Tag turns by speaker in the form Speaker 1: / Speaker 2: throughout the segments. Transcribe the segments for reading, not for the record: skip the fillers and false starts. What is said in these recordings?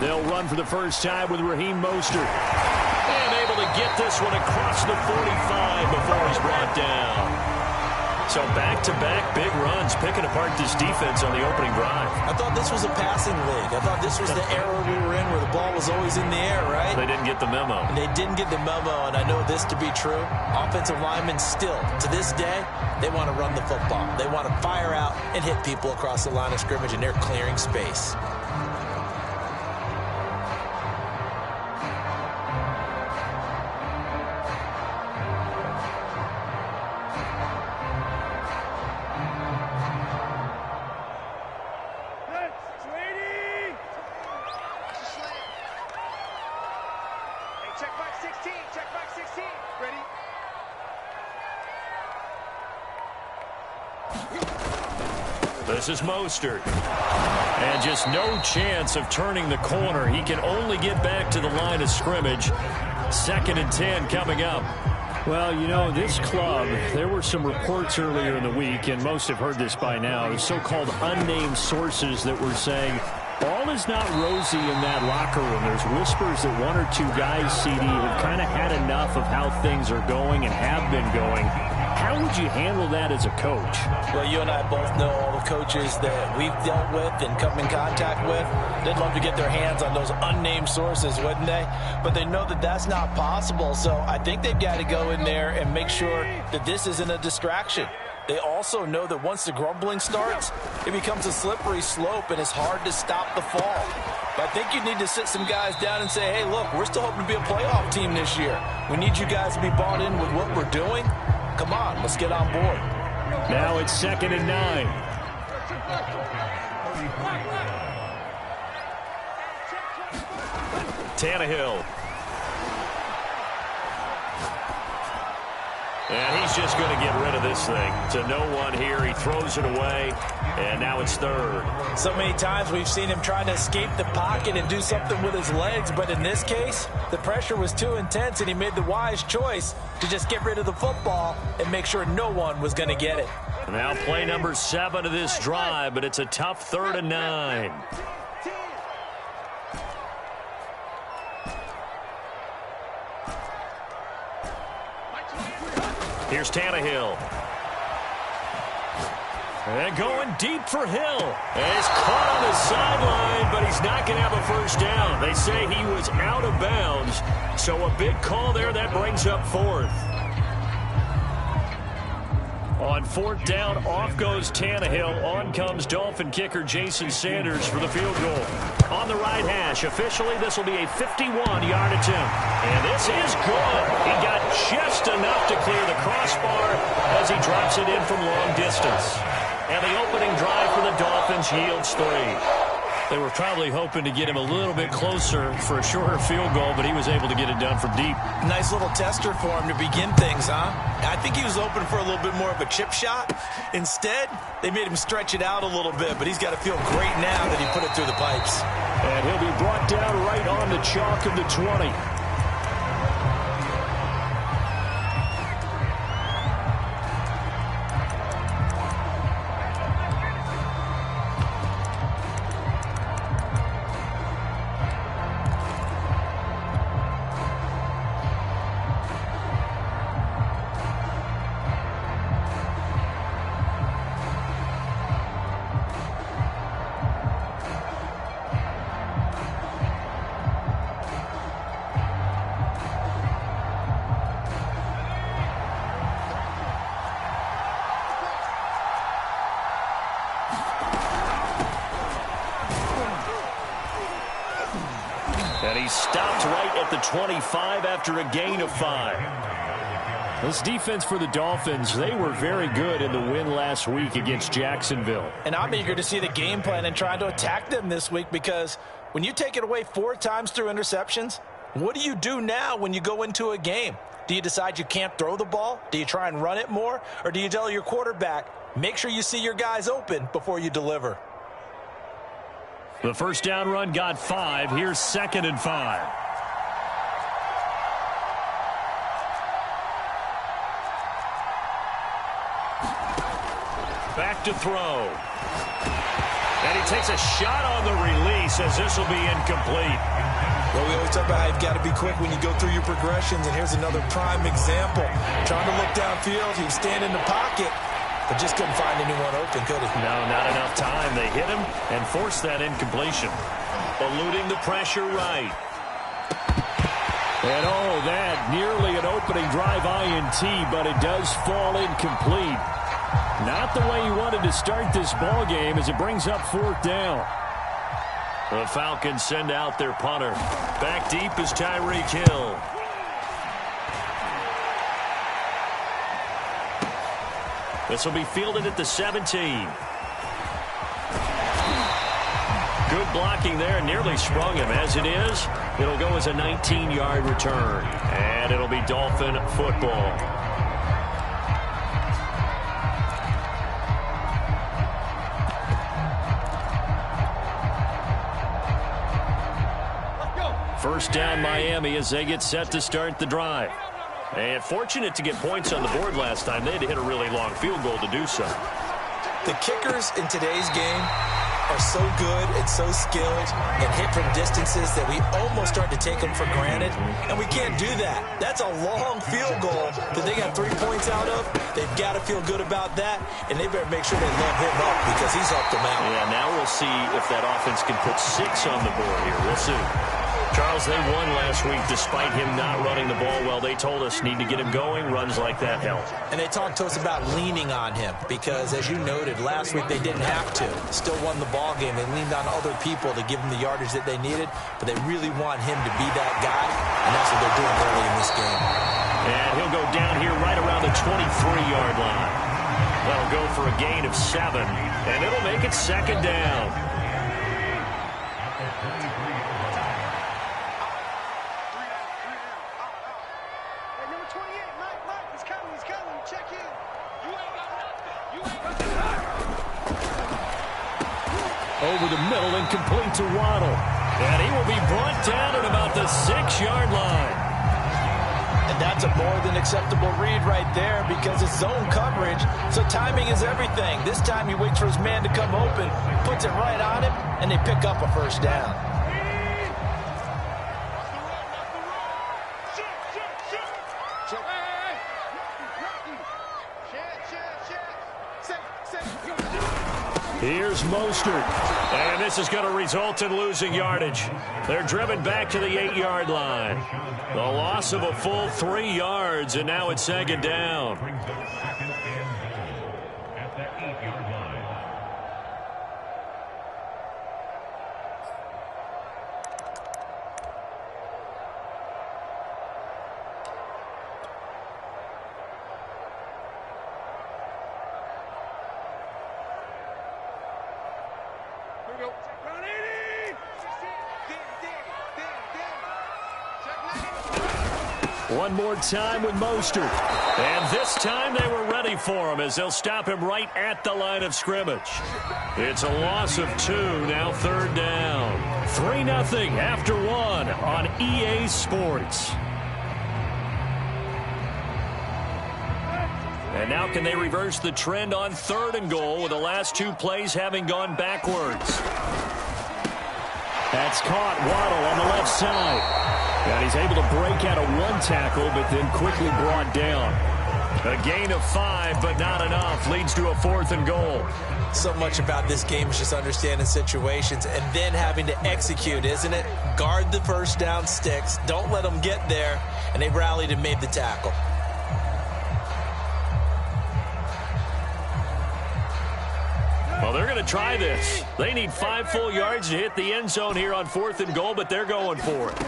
Speaker 1: They'll run for the first time with Raheem Mostert. And able to get this one across the 45 before he's brought down. So back-to-back big runs, picking apart this defense on the opening drive.
Speaker 2: I thought this was a passing league. I thought this was the era we were in where the ball was always in the air, right?
Speaker 1: They didn't get the memo.
Speaker 2: And they didn't get the memo, and I know this to be true. Offensive linemen still, to this day, they want to run the football. They want to fire out and hit people across the line of scrimmage, and they're clearing space.
Speaker 1: This is Mostert. And just no chance of turning the corner. He can only get back to the line of scrimmage. 2nd and 10 coming up. Well, you know, this club, there were some reports earlier in the week, and most have heard this by now, the so-called unnamed sources that were saying all is not rosy in that locker room. There's whispers that one or two guys, CD, have kind of had enough of how things are going and have been going. How would you handle that as a coach?
Speaker 2: Well, you and I both know all the coaches that we've dealt with and come in contact with. They'd love to get their hands on those unnamed sources, wouldn't they? But they know that that's not possible, so I think they've got to go in there and make sure that this isn't a distraction. They also know that once the grumbling starts, it becomes a slippery slope and it's hard to stop the fall. But I think you need to sit some guys down and say, hey, look, we're still hoping to be a playoff team this year. We need you guys to be bought in with what we're doing. Come on, let's get on board.
Speaker 1: Now it's 2nd and 9. Tannehill. And he's just going to get rid of this thing. To no one here. He throws it away. And now it's 3rd.
Speaker 2: So many times we've seen him trying to escape the pocket and do something with his legs. But in this case, the pressure was too intense, and he made the wise choice to just get rid of the football and make sure no one was going to get it.
Speaker 1: Now play number 7 of this drive, but it's a tough 3rd and 9. Here's Tannehill. And going deep for Hill. And he's caught on the sideline, but he's not going to have a first down. They say he was out of bounds. So a big call there. That brings up 4th. On 4th down, off goes Tannehill. On comes Dolphin kicker Jason Sanders for the field goal. On the right hash, officially this will be a 51-yard attempt. And this is good. He got just enough to clear the crossbar as he drops it in from long distance. And the opening drive for the Dolphins yields 3. They were probably hoping to get him a little bit closer for a shorter field goal, but he was able to get it done from deep.
Speaker 2: Nice little tester for him to begin things, huh? I think he was open for a little bit more of a chip shot. Instead, they made him stretch it out a little bit, but he's got to feel great now that he put it through the pipes.
Speaker 1: And he'll be brought down right on the chalk of the 20. And he stopped right at the 25 after a gain of 5. This defense for the Dolphins, they were very good in the win last week against Jacksonville.
Speaker 2: And I'm eager to see the game plan and try to attack them this week, because when you take it away 4 times through interceptions, what do you do now when you go into a game? Do you decide you can't throw the ball? Do you try and run it more? Or do you tell your quarterback, make sure you see your guys open before you deliver?
Speaker 1: The first down run got 5. Here's 2nd and 5. Back to throw. And he takes a shot on the release as this will be incomplete.
Speaker 2: Well, we always talk about how you've got to be quick when you go through your progressions, and here's another prime example. Trying to look downfield, he was standing in the pocket, but just couldn't find anyone open, could he?
Speaker 1: No, not enough time. They hit him and forced that incompletion. Eluding the pressure right. And oh, that nearly an opening drive INT, but it does fall incomplete. Not the way he wanted to start this ball game as it brings up 4th down. The Falcons send out their punter. Back deep is Tyreek Hill. This will be fielded at the 17. Good blocking there. Nearly sprung him. As it is, it'll go as a 19-yard return. And it'll be Dolphin football. First down Miami as they get set to start the drive. And fortunate to get points on the board last time. They had to hit a really long field goal to do so.
Speaker 2: The kickers in today's game are so good and so skilled and hit from distances that we almost start to take them for granted. And we can't do that. That's a long field goal that they got 3 points out of. They've got to feel good about that, and they better make sure they load him up because he's helped them out.
Speaker 1: Yeah, now we'll see if that offense can put 6 on the board here. We'll see. Charles, they won last week despite him not running the ball well. They told us need to get him going. Runs like that help. And
Speaker 2: they talked to us about leaning on him because, as you noted, last week they didn't have to. Still won the ball game. They leaned on other people to give them the yardage that they needed, but they really want him to be that guy, and that's what they're doing early in this game.
Speaker 1: And he'll go down here right around the 23-yard line. That'll go for a gain of 7, and it'll make it 2nd down. Over the middle and complete to Waddle. And he will be brought down at about the 6-yard line.
Speaker 2: And that's a more than acceptable read right there because it's zone coverage, so timing is everything. This time he waits for his man to come open, puts it right on him, and they pick up a first down. Here's Mostert, and this is going to result in losing yardage. They're driven back to the 8-yard line. The loss of a full 3 yards, and now it's 2nd down. At that 8-yard line. One more time with Mostert. And this time they were ready for him as they'll stop him right at the line of scrimmage. It's a loss of 2, now 3rd down. 3-0 after 1 on EA Sports. And now can they reverse the trend on 3rd and goal with the last 2 plays having gone backwards? That's caught. Waddle on the left side. And he's able to break out of 1 tackle, but then quickly brought down. A gain of 5, but not enough. Leads to a 4th and goal. So much about this game is just understanding situations and then having to execute, isn't it? Guard the first down sticks. Don't let them get there. And they rallied and made the tackle.
Speaker 1: Well, they're going to try this. They need 5 full yards to hit the end zone here on 4th and goal, but they're going for it.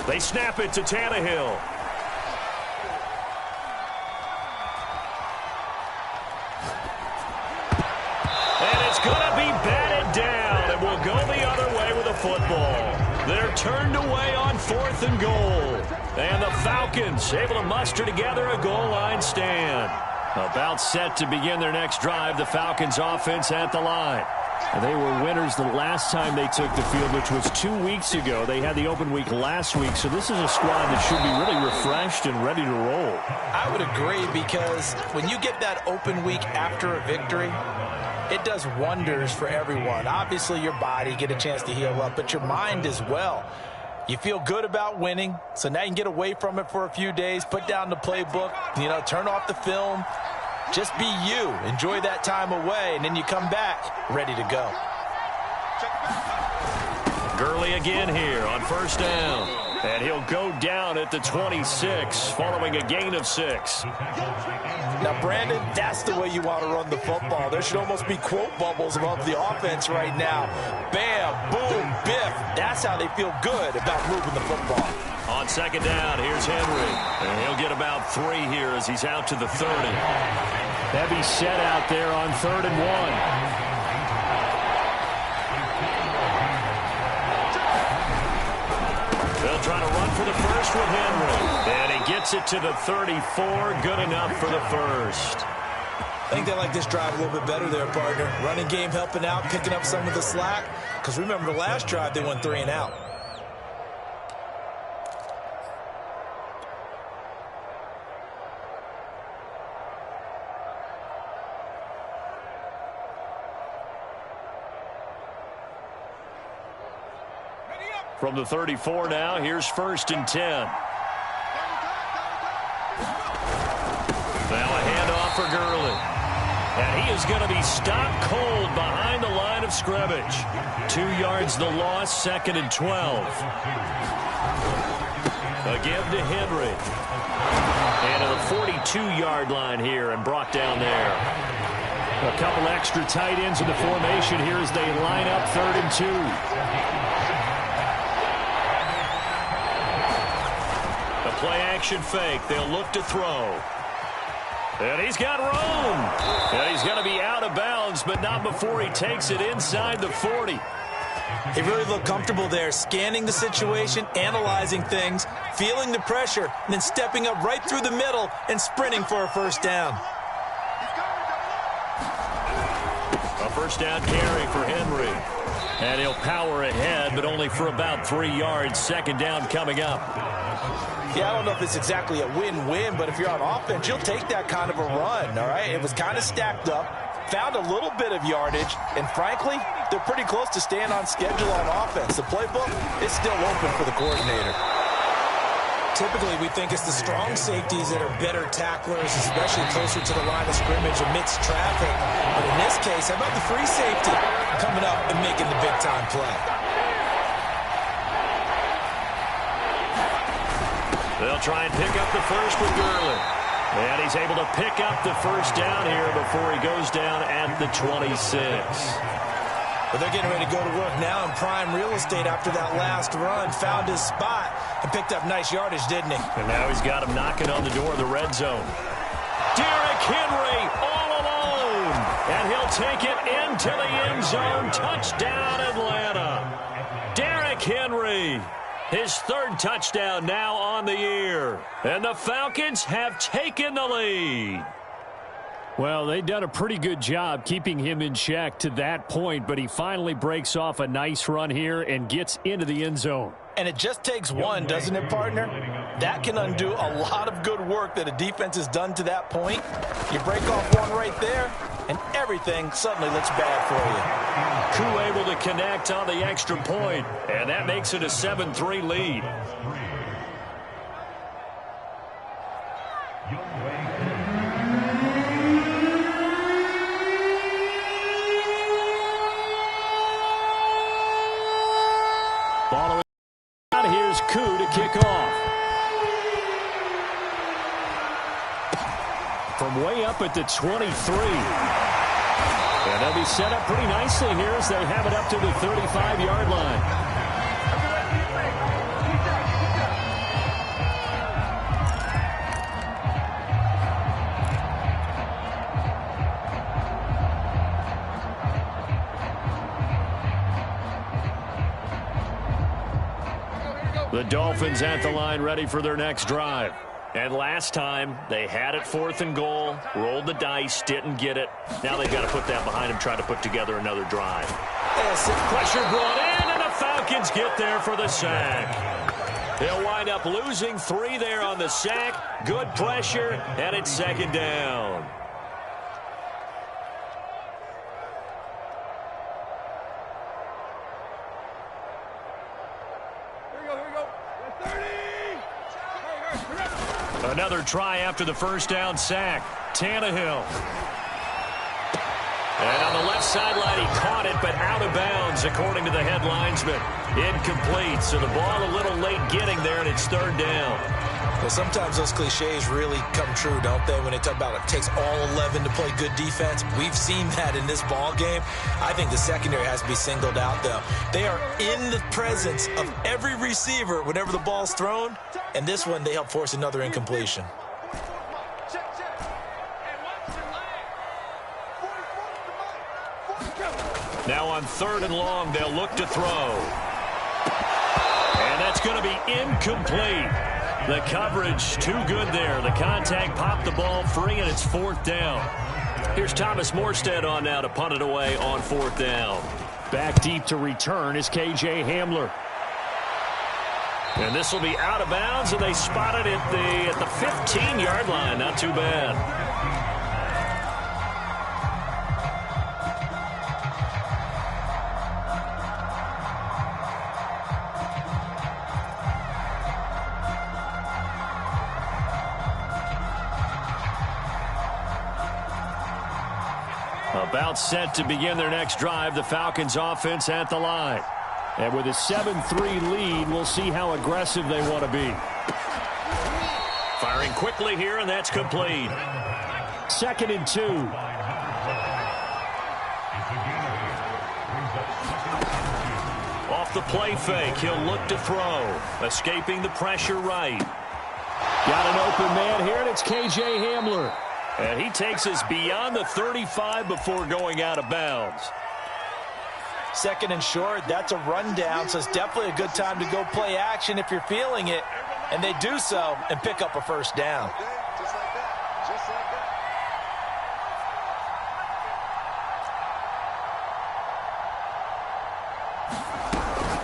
Speaker 1: They snap it to Tannehill. And it's going to be batted down, and we'll go the other way with a football. They're turned away on 4th and goal. And the Falcons able to muster together a goal line stand. About set to begin their next drive, the Falcons offense at the line. They were winners the last time they took the field, which was 2 weeks ago. They had the open week last week, so this is a squad that should be really refreshed and ready to roll.
Speaker 2: I would agree because when you get that open week after a victory, it does wonders for everyone. Obviously, your body, get a chance to heal up, but your mind as well. You feel good about winning, so now you can get away from it for a few days, put down the playbook, turn off the film. Just be you. Enjoy that time away, and then you come back ready to go.
Speaker 1: Gurley again here on first down. And he'll go down at the 26 following a gain of 6.
Speaker 2: Now, Brandon, that's the way you want to run the football. There should almost be quote bubbles above the offense right now. Bam, boom, biff. That's how they feel good about moving the football.
Speaker 1: On second down, here's Henry. And he'll get about 3 here as he's out to the 30. Heavy set out there on 3rd and 1. They'll try to run for the first with Henry. And he gets it to the 34. Good enough for the first.
Speaker 2: I think they like this drive a little bit better there, partner. Running game helping out, picking up some of the slack. Because remember, the last drive, they went 3 and out.
Speaker 1: From the 34 now, here's 1st and 10. Now a handoff for Gurley. And he is going to be stopped cold behind the line of scrimmage. 2 yards the loss, 2nd and 12. A give to Henry. And to the 42-yard line here and brought down there. A couple extra tight ends in the formation here as they line up 3rd and 2. Play-action fake. They'll look to throw. And he's got room. And he's going to be out of bounds, but not before he takes it inside the 40.
Speaker 2: He really looked comfortable there, scanning the situation, analyzing things, feeling the pressure, and then stepping up right through the middle and sprinting for a first down.
Speaker 1: A first down carry for Henry. And he'll power ahead, but only for about 3 yards. 2nd down coming up.
Speaker 2: Yeah, I don't know if it's exactly a win-win, but if you're on offense, you'll take that kind of a run, all right? It was kind of stacked up, found a little bit of yardage, and frankly, they're pretty close to staying on schedule on offense. The playbook is still open for the coordinator. Typically, we think it's the strong safeties that are better tacklers, especially closer to the line of scrimmage amidst traffic. But in this case, how about the free safety coming up and making the big-time play?
Speaker 1: They'll try and pick up the first with Gurley. And he's able to pick up the first down here before he goes down at the 26.
Speaker 2: But they're getting ready to go to work now in prime real estate after that last run. Found his spot and picked up nice yardage, didn't he?
Speaker 1: And now he's got him knocking on the door of the red zone. Derrick Henry all alone. And he'll take it into the end zone. Touchdown, Atlanta. Derrick Henry. His 3rd touchdown now on the year. And the Falcons have taken the lead. Well, they've done a pretty good job keeping him in check to that point, but he finally breaks off a nice run here and gets into the end zone.
Speaker 2: And it just takes one, doesn't it, partner? That can undo a lot of good work that a defense has done to that point. You break off one right there, and everything suddenly looks bad for you.
Speaker 1: Koo able to connect on the extra point, and that makes it a 7-3 lead. Following out, here's Koo to kick off. From way up at the 23. And they'll be set up pretty nicely here as they have it up to the 35-yard line. The Dolphins at the line ready for their next drive. And last time, they had it 4th and goal, rolled the dice, didn't get it. Now they've got to put that behind them, try to put together another drive. Pressure brought in, and the Falcons get there for the sack. They'll wind up losing 3 there on the sack. Good pressure, and it's 2nd down. Another try after the first down sack. Tannehill. And on the left sideline, he caught it, but out of bounds, according to the head linesman. Incomplete, so the ball a little late getting there, and it's third down.
Speaker 2: Well, sometimes those cliches really come true, don't they, when they talk about it takes all 11 to play good defense. We've seen that in this ball game. I think the secondary has to be singled out, though. They are in the presence of every receiver whenever the ball's thrown, and this one they help force another incompletion.
Speaker 1: Now on 3rd and long, they'll look to throw. And that's going to be incomplete. The coverage too good there. The contact popped the ball free, and it's 4th down. Here's Thomas Morstead on now to punt it away on 4th down. Back deep to return is K.J. Hamler. And this will be out of bounds, and they spotted it at the 15-yard line. Not too bad. About set to begin their next drive, the Falcons offense at the line. And with a 7-3 lead, we'll see how aggressive they want to be. Firing quickly here, and that's complete. 2nd and 2. Off the play fake, he'll look to throw. Escaping the pressure right. Got an open man here, and it's K.J. Hamler. And he takes us beyond the 35 before going out of bounds.
Speaker 2: 2nd and short, that's a rundown, so it's definitely a good time to go play action if you're feeling it. And they do so and pick up a first down.
Speaker 3: Just like that. Just like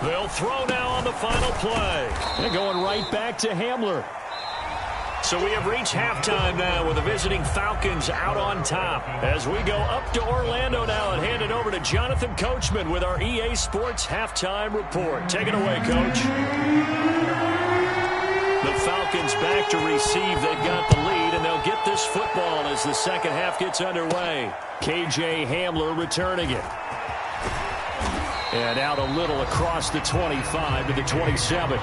Speaker 3: that.
Speaker 1: They'll throw now on the final play. They're going right back to Hamler. So we have reached halftime now with the visiting Falcons out on top. As we go up to Orlando now and hand it over to Jonathan Coachman with our EA Sports Halftime Report. Take it away, Coach. The Falcons back to receive. They've got the lead, and they'll get this football as the second half gets underway. K.J. Hamler returning it. And out a little across the 25 to the 27.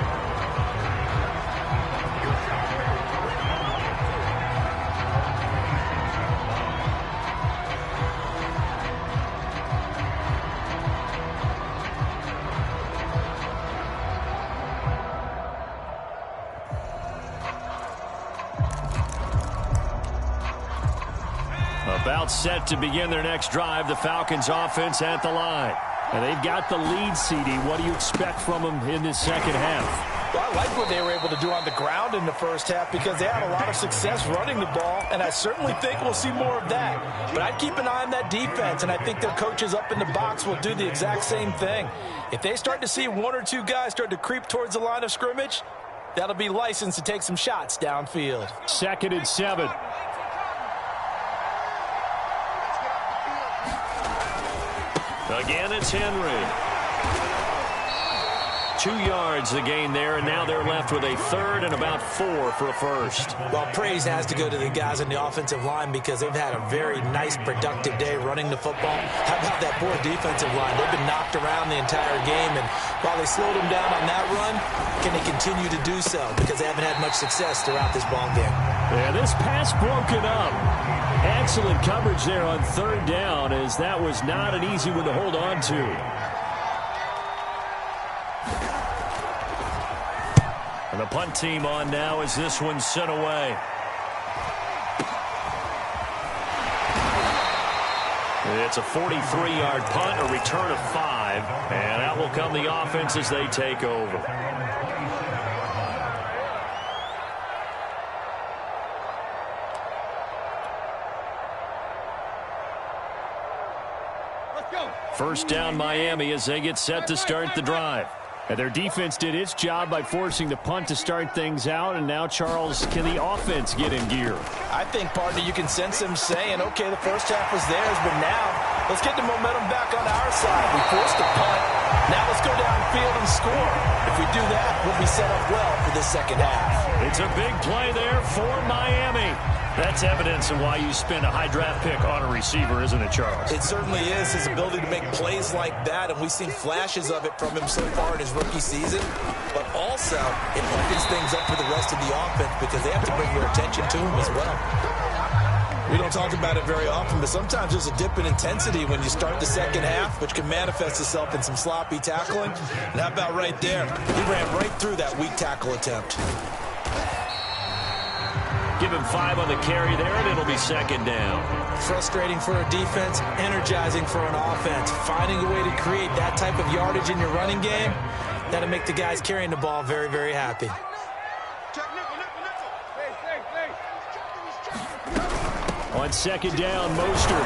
Speaker 1: About set to begin their next drive, the Falcons offense at the line. And they've got the lead, CD. What do you expect from them in this second half?
Speaker 2: Well, I like what they were able to do on the ground in the first half because they had a lot of success running the ball, and I certainly think we'll see more of that. But I'd keep an eye on that defense, and I think their coaches up in the box will do the exact same thing. If they start to see 1 or 2 guys start to creep towards the line of scrimmage, that'll be licensed to take some shots downfield.
Speaker 1: 2nd and 7. Again, it's Henry. 2 yards the gain there, and now they're left with a 3rd and about 4 for a first.
Speaker 2: Well, praise has to go to the guys on the offensive line because they've had a very nice, productive day running the football. How about that poor defensive line? They've been knocked around the entire game, and while they slowed them down on that run, can they continue to do so because they haven't had much success throughout this ball game?
Speaker 1: Yeah, this pass broken up. Excellent coverage there on 3rd down, as that was not an easy one to hold on to. And the punt team on now as this one's sent away. It's a 43-yard punt, a return of 5, and out will come the offense as they take over. First down Miami as they get set to start the drive. And their defense did its job by forcing the punt to start things out. And now, Charles, can the offense get in gear?
Speaker 2: I think, partner, you can sense them saying, okay, the first half was theirs, but now Let's get the momentum back on our side. We forced a punt. Now let's go downfield and score. If we do that, we'll be set up well for this second half.
Speaker 1: It's a big play there for Miami. That's evidence of why you spend a high draft pick on a receiver, isn't it, Charles?
Speaker 2: It certainly is, his ability to make plays like that, and we've seen flashes of it from him so far in his rookie season. But also, it opens things up for the rest of the offense because they have to bring their attention to him as well. We don't talk about it very often, but sometimes there's a dip in intensity when you start the second half, which can manifest itself in some sloppy tackling. And how about right there? He ran right through that weak tackle attempt.
Speaker 1: Give him 5 on the carry there, and it'll be second down.
Speaker 2: Frustrating for a defense, energizing for an offense. Finding a way to create that type of yardage in your running game, that'll make the guys carrying the ball very, very happy.
Speaker 1: On second down, Mostert.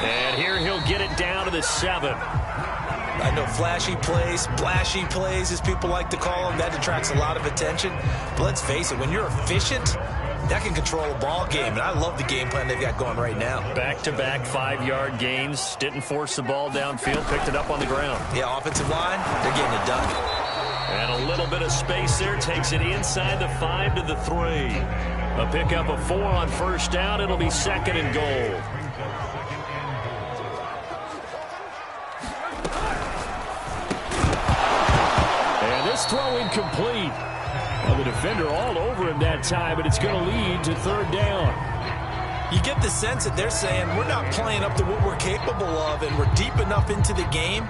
Speaker 1: And here he'll get it down to the 7.
Speaker 2: I know flashy plays, splashy plays, as people like to call them, that attracts a lot of attention. But let's face it, when you're efficient, that can control a ball game. And I love the game plan they've got going right now.
Speaker 1: Back-to-back 5-yard gains. Didn't force the ball downfield. Picked it up on the ground.
Speaker 2: Yeah, offensive line, they're getting it done.
Speaker 1: And a little bit of space there. Takes it inside the 5 to the 3. A pickup of 4 on first down. It'll be second and goal. And this throw incomplete. Well, the defender all over him that time, but it's going to lead to third down.
Speaker 2: You get the sense that they're saying we're not playing up to what we're capable of, and we're deep enough into the game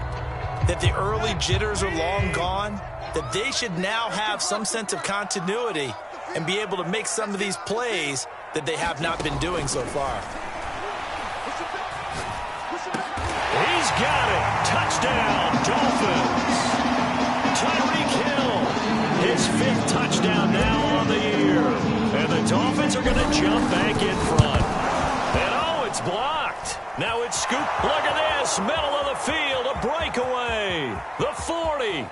Speaker 2: that the early jitters are long gone, that they should now have some sense of continuity and be able to make some of these plays that they have not been doing so far.
Speaker 1: He's got it. Touchdown, Dolphins. Tyreek Hill, his 5th touchdown now on the year. And the Dolphins are going to jump back in front. And oh, it's blocked. Now it's scooped. Look at this. Middle of the field, a breakaway. The 40.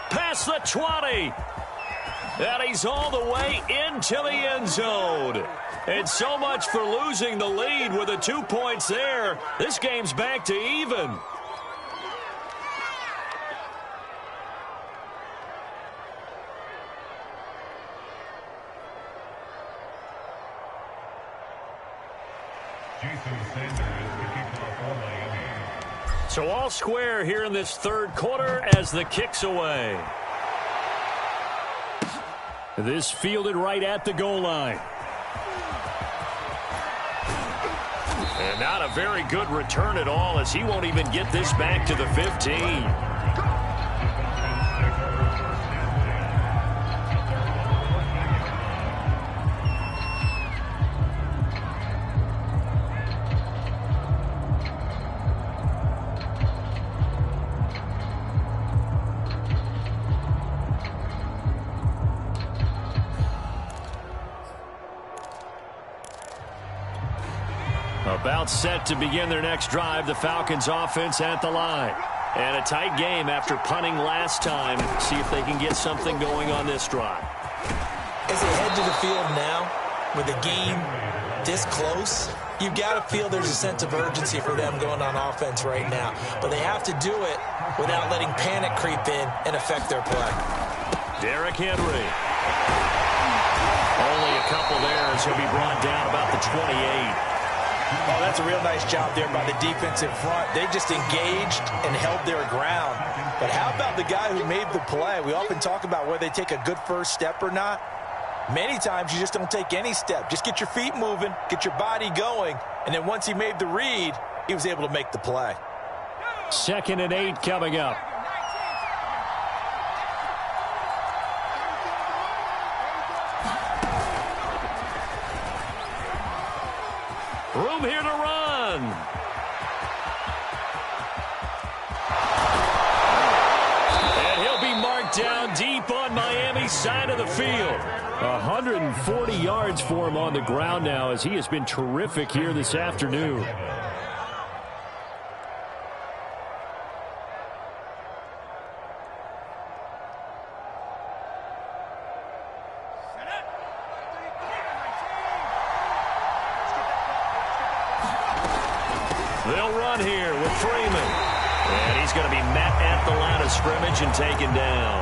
Speaker 1: Past the 20. And he's all the way into the end zone. And so much for losing the lead with the 2 points there. This game's back to even. So all square here in this third quarter as the kick's away. This fielded right at the goal line. And not a very good return at all, as he won't even get this back to the 15. About set to begin their next drive, the Falcons offense at the line. And a tight game after punting last time. See if they can get something going on this drive.
Speaker 2: As they head to the field now, with the game this close, you've got to feel there's a sense of urgency for them going on offense right now. But they have to do it without letting panic creep in and affect their play.
Speaker 1: Derrick Henry. Only a couple there as he'll be brought down about the 28.
Speaker 2: Oh, that's a real nice job there by the defense in front. They just engaged and held their ground. But how about the guy who made the play? We often talk about whether they take a good first step or not. Many times you just don't take any step. Just get your feet moving, get your body going, and then once he made the read, he was able to make the play.
Speaker 1: 2nd and 8 coming up. Room here to run. And he'll be marked down deep on Miami's side of the field. 140 yards for him on the ground now, as he has been terrific here this afternoon. They'll run here with Freeman. And he's going to be met at the line of scrimmage and taken down.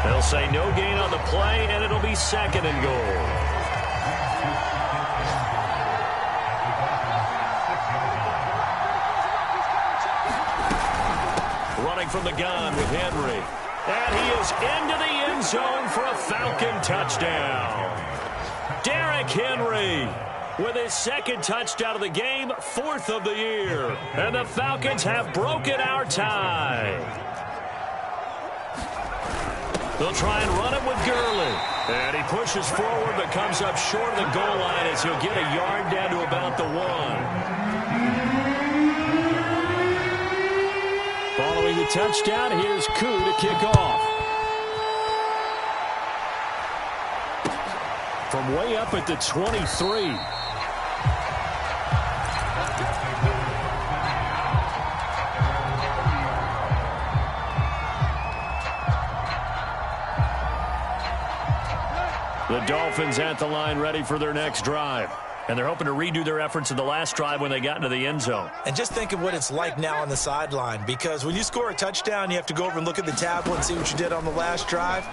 Speaker 1: They'll say no gain on the play, and it'll be second and goal. Running from the gun with Henry. And he is into the end zone for a Falcon touchdown. Derrick Henry with his second touchdown of the game, 4th of the year. And the Falcons have broken our tie. They'll try and run it with Gurley. And he pushes forward but comes up short of the goal line as he'll get a yard down to about the 1. Following the touchdown, here's Koo to kick off. From way up at the 23. The Dolphins at the line ready for their next drive. And they're hoping to redo their efforts in the last drive when they got into the end zone.
Speaker 2: And just think of what it's like now on the sideline, because when you score a touchdown, you have to go over and look at the tablet and see what you did on the last drive.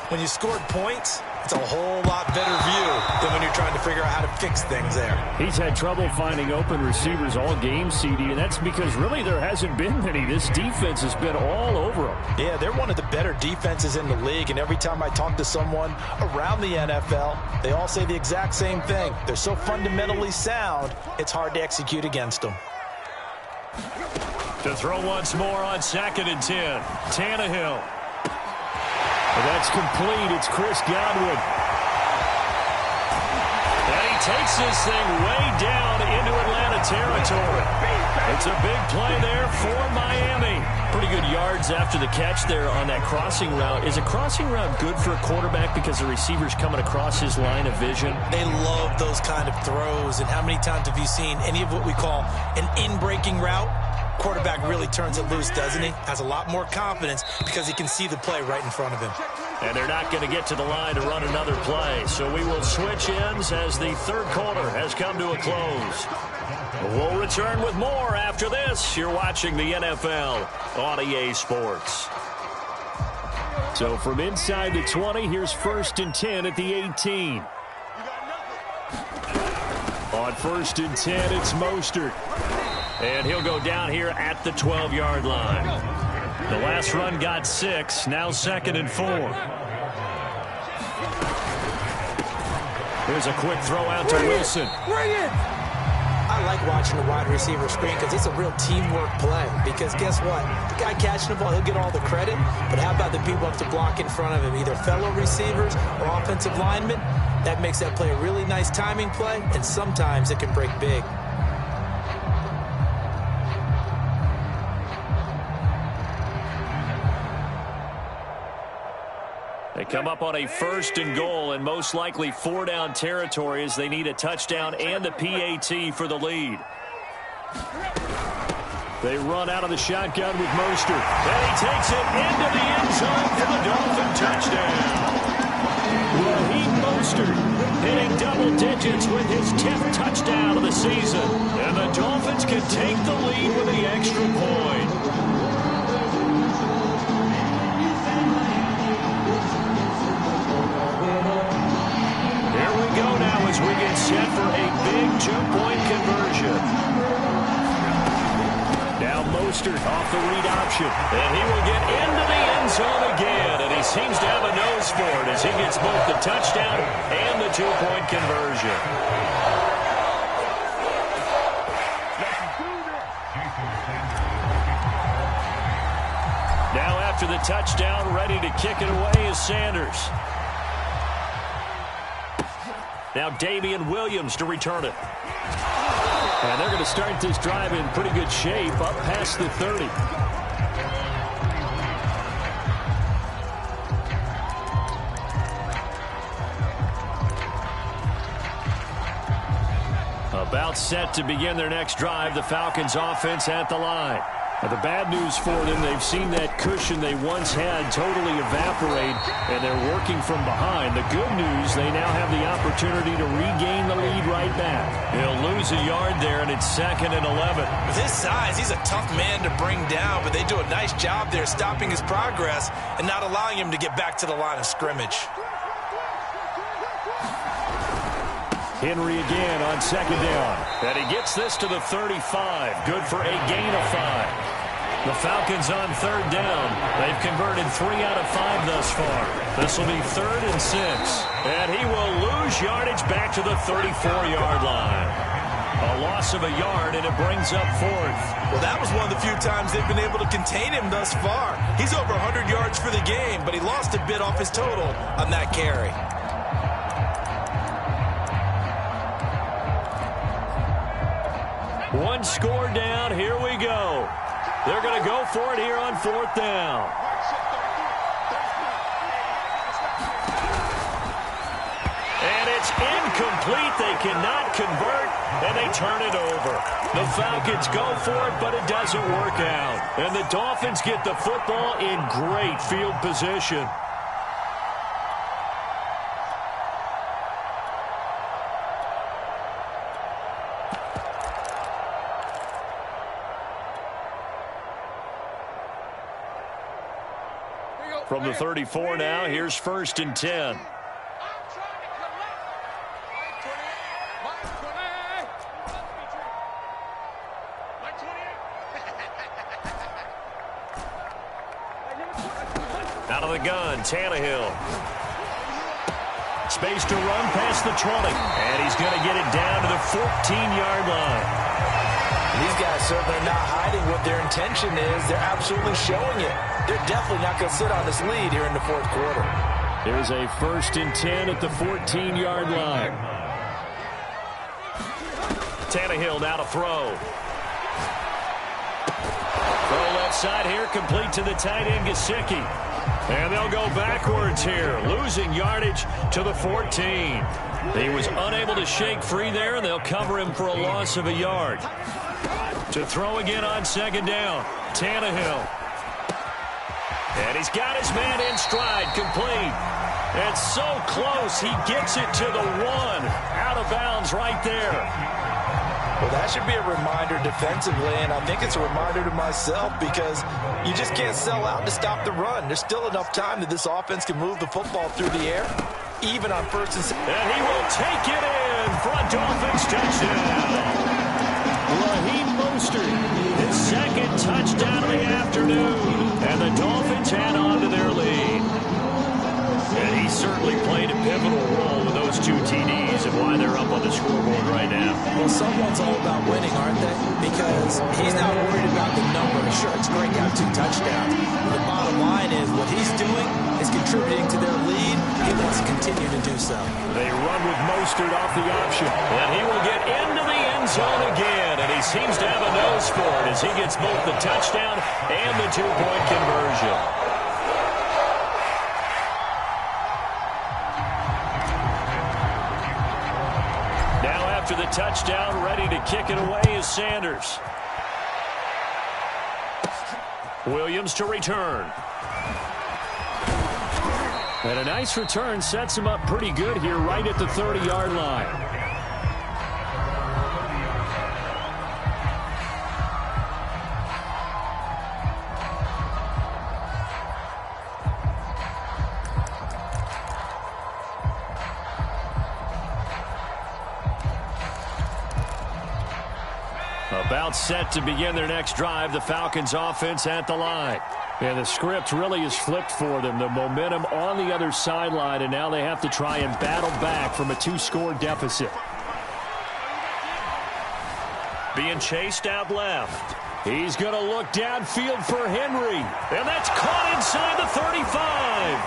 Speaker 2: When you scored points, it's a whole lot better view than when you're trying to figure out how to fix things there.
Speaker 1: He's had trouble finding open receivers all game, CD, and that's because really there hasn't been many. This defense has been all over them.
Speaker 2: Yeah, they're one of the better defenses in the league, and every time I talk to someone around the NFL, they all say the exact same thing. They're so fundamentally sound, it's hard to execute against them.
Speaker 1: To throw once more on 2nd and 10. Tannehill. That's complete. It's Chris Godwin. And he takes this thing way down into Atlanta territory. It's a big play there for Miami. Pretty good yards after the catch there on that crossing route. Is a crossing route good for a quarterback because the receiver's coming across his line of vision?
Speaker 2: They love those kind of throws. And how many times have you seen any of what we call an in-breaking route? Quarterback really turns it loose, doesn't he? Has a lot more confidence because he can see the play right in front of him.
Speaker 1: And they're not going to get to the line to run another play. So we will switch ends as the third quarter has come to a close. We'll return with more after this. You're watching the NFL on EA Sports. So from inside the 20, here's 1st and 10 at the 18. On 1st and 10, it's Mostert. And he'll go down here at the 12-yard line. The last run got 6. Now 2nd and 4. Here's a quick throw out to Wilson.
Speaker 2: Bring it! I like watching the wide receiver screen because it's a real teamwork play. Because guess what? The guy catching the ball, he'll get all the credit. But how about the people up to block in front of him? Either fellow receivers or offensive linemen. That makes that play a really nice timing play. And sometimes it can break big.
Speaker 1: They come up on a 1st and goal and most likely 4-down territory as they need a touchdown and the PAT for the lead. They run out of the shotgun with Mostert. And he takes it into the end zone for the Dolphin touchdown. Raheem Mostert hitting double digits with his 10th touchdown of the season. And the Dolphins can take the lead with the extra point. As we get set for a big 2-point conversion. Now Mostert off the read option. And he will get into the end zone again. And he seems to have a nose for it as he gets both the touchdown and the 2-point conversion. Now after the touchdown, ready to kick it away is Sanders. Now Damian Williams to return it. And they're going to start this drive in pretty good shape up past the 30. About set to begin their next drive. The Falcons offense at the line. The bad news for them, they've seen that cushion they once had totally evaporate, and they're working from behind. The good news, they now have the opportunity to regain the lead right back. He'll lose a yard there, and it's 2nd and 11.
Speaker 2: With his size, he's a tough man to bring down, but they do a nice job there stopping his progress and not allowing him to get back to the line of scrimmage.
Speaker 1: Henry again on 2nd down. And he gets this to the 35. Good for a gain of 5. The Falcons on 3rd down. They've converted 3 out of 5 thus far. This will be 3rd and 6. And he will lose yardage back to the 34-yard line. A loss of a yard, and it brings up 4th.
Speaker 2: Well, that was one of the few times they've been able to contain him thus far. He's over 100 yards for the game, but he lost a bit off his total on that carry.
Speaker 1: One score down. Here we go. They're going to go for it here on 4th down. And it's incomplete. They cannot convert, and they turn it over. The Falcons go for it, but it doesn't work out. And the Dolphins get the football in great field position. From the 34 now, here's 1st and 10. Out of the gun, Tannehill. Space to run past the 20. And he's going to get it down to the 14-yard line.
Speaker 2: These guys certainly are not hiding what their intention is. They're absolutely showing it. They're definitely not going to sit on this lead here in the 4th quarter.
Speaker 1: There's a 1st and 10 at the 14-yard line. Tannehill now to throw. Throw left side here, complete to the tight end, Gesicki. And they'll go backwards here, losing yardage to the 14. He was unable to shake free there, and they'll cover him for a loss of a yard. To throw again on 2nd down, Tannehill. And he's got his man in stride, complete. And so close, he gets it to the 1. Out of bounds right there.
Speaker 2: Well, that should be a reminder defensively, and I think it's a reminder to myself because you just can't sell out to stop the run. There's still enough time that this offense can move the football through the air, even on 1st and 6.
Speaker 1: And he will take it in for a Dolphins touchdown. Raheem Mostert, his 2nd touchdown of the afternoon. And the Dolphins add on to their lead. And he certainly played a pivotal role with those 2 TDs and why they're up on the scoreboard right now.
Speaker 2: Well, someone's all about winning, aren't they? Because he's not worried about the number. Sure, it's great to have 2 touchdowns. But the bottom line is what he's doing is contributing to their lead. He wants to continue to do so.
Speaker 1: They run with Mostert off the option. And he will get into the end zone again. And he seems to have a nose for it as he gets both the touchdown and the 2-point conversion. Now after the touchdown, ready to kick it away is Sanders. Williams to return. And a nice return sets him up pretty good here right at the 30-yard line. About set to begin their next drive, the Falcons offense at the line. And the script really is flipped for them. The momentum on the other sideline, and now they have to try and battle back from a 2-score deficit. Being chased out left. He's going to look downfield for Henry. And that's caught inside the 35.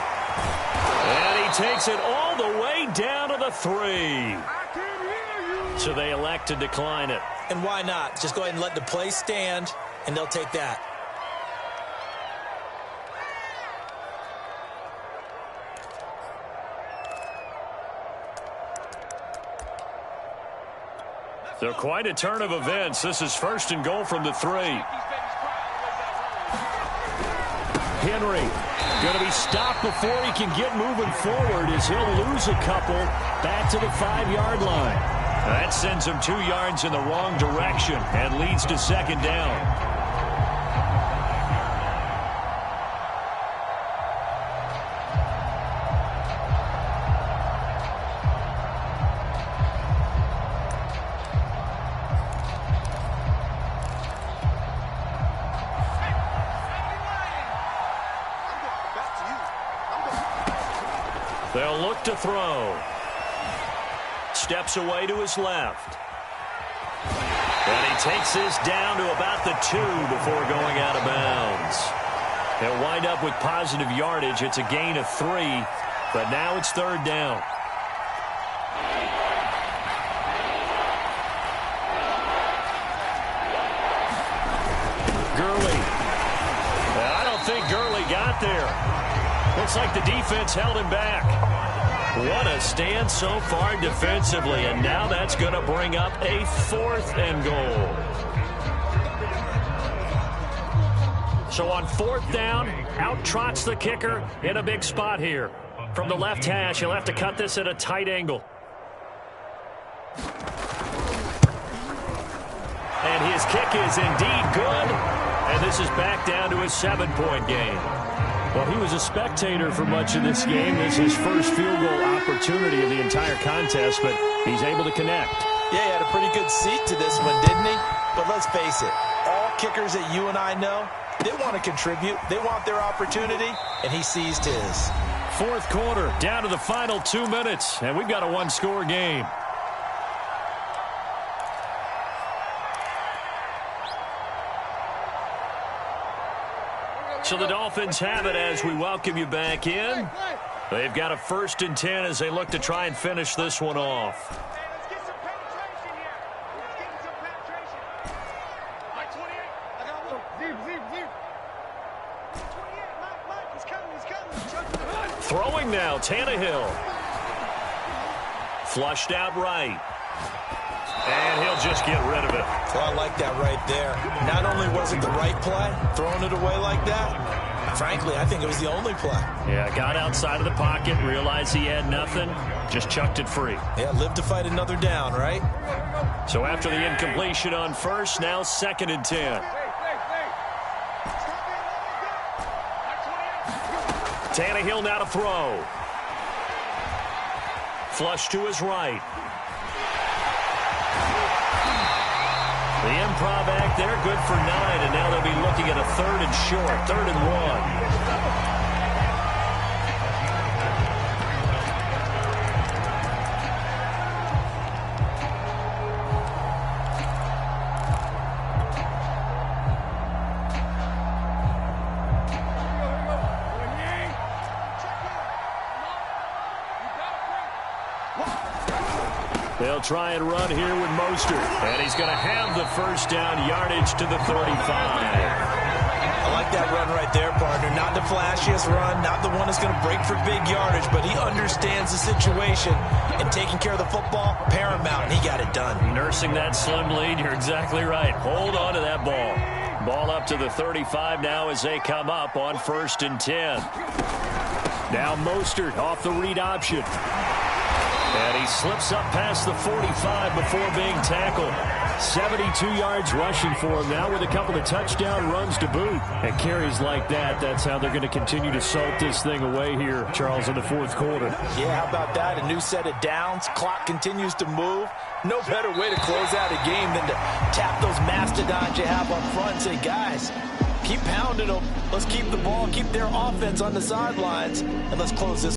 Speaker 1: And he takes it all the way down to the 3. So they elect to decline it.
Speaker 2: And why not? Just go ahead and let the play stand, and they'll take that.
Speaker 1: So quite a turn of events. This is 1st and goal from the 3. Henry going to be stopped before he can get moving forward as he'll lose a couple back to the 5-yard line. That sends him 2 yards in the wrong direction and leads to second down. They'll look to throw. Steps away to his left. And he takes this down to about the 2 before going out of bounds. He'll wind up with positive yardage. It's a gain of 3, but now it's third down. Gurley. I don't think Gurley got there. Looks like the defense held him back. What a stand so far defensively, and now that's going to bring up a 4th and goal. So on 4th down, out trots the kicker in a big spot here. From the left hash, he'll have to cut this at a tight angle. And his kick is indeed good, and this is back down to a 7-point game. Well, he was a spectator for much of this game. This is his first field goal opportunity of the entire contest, but he's able to connect.
Speaker 2: Yeah, he had a pretty good seat to this one, didn't he? But let's face it, all kickers that you and I know, they want to contribute. They want their opportunity, and he seized his.
Speaker 1: 4th quarter, down to the final 2 minutes, and we've got a 1-score game. So the Dolphins have it as we welcome you back in. They've got a 1st and 10 as they look to try and finish this one off.
Speaker 3: Let's get some penetration here. Let's get some penetration. Mike 28. I got one. Zip. 28. Mike, he's coming.
Speaker 1: Throwing now, Tannehill. Flushed out right. And he'll just get rid of it.
Speaker 2: Well, I like that right there. Not only was it the right play, throwing it away like that, frankly, I think it was the only play.
Speaker 1: Yeah, got outside of the pocket, realized he had nothing, just chucked it free.
Speaker 2: Yeah, live to fight another down, right?
Speaker 1: So after the incompletion on 1st, now 2nd and 10. Tannehill now to throw. Flush to his right. The improv act there, good for 9, and now they'll be looking at a 3rd and short, 3rd and 1. They'll try and run here with Mostert. And he's going to have the 1st down, yardage to the 35.
Speaker 2: I like that run right there, partner. Not the flashiest run, not the one that's going to break for big yardage, but he understands the situation, and taking care of the football, paramount, and he got it done.
Speaker 1: Nursing that slim lead, you're exactly right. Hold on to that ball. Ball up to the 35 now as they come up on 1st and 10. Now Mostert off the read option. And he slips up past the 45 before being tackled. 72 yards rushing for him now with a couple of touchdown runs to boot. And carries like that, that's how they're going to continue to salt this thing away here, Charles, in the 4th quarter.
Speaker 2: Yeah, how about that? A new set of downs. Clock continues to move. No better way to close out a game than to tap those mastodons you have up front and say, guys, keep pounding them. Let's keep the ball, keep their offense on the sidelines, and let's close this